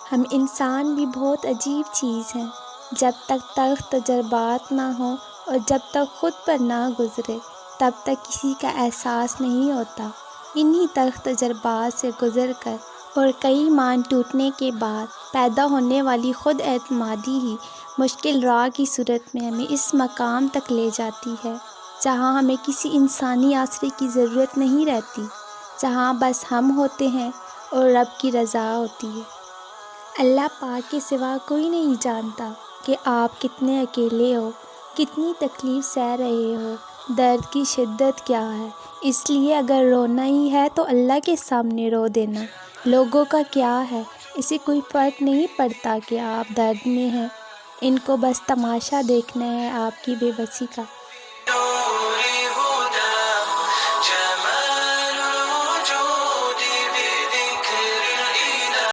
हम इंसान भी बहुत अजीब चीज़ हैं। जब तक तल्ख़ तजर्बात ना हो और जब तक ख़ुद पर ना गुज़रे तब तक किसी का एहसास नहीं होता। इन्हीं तल्ख़ तजर्बात से गुज़र कर और कई मान टूटने के बाद पैदा होने वाली ख़ुद एतमादी ही मुश्किल राह की सूरत में हमें इस मकाम तक ले जाती है जहाँ हमें किसी इंसानी आसरे की ज़रूरत नहीं रहती, जहाँ बस हम होते हैं और रब की रज़ा होती है। अल्लाह पाक के सिवा कोई नहीं जानता कि आप कितने अकेले हो, कितनी तकलीफ़ सह रहे हो, दर्द की शिद्दत क्या है। इसलिए अगर रोना ही है तो अल्लाह के सामने रो देना। लोगों का क्या है, इसे कोई फ़र्क नहीं पड़ता कि आप दर्द में हैं। इनको बस तमाशा देखना है आपकी बेबसी का।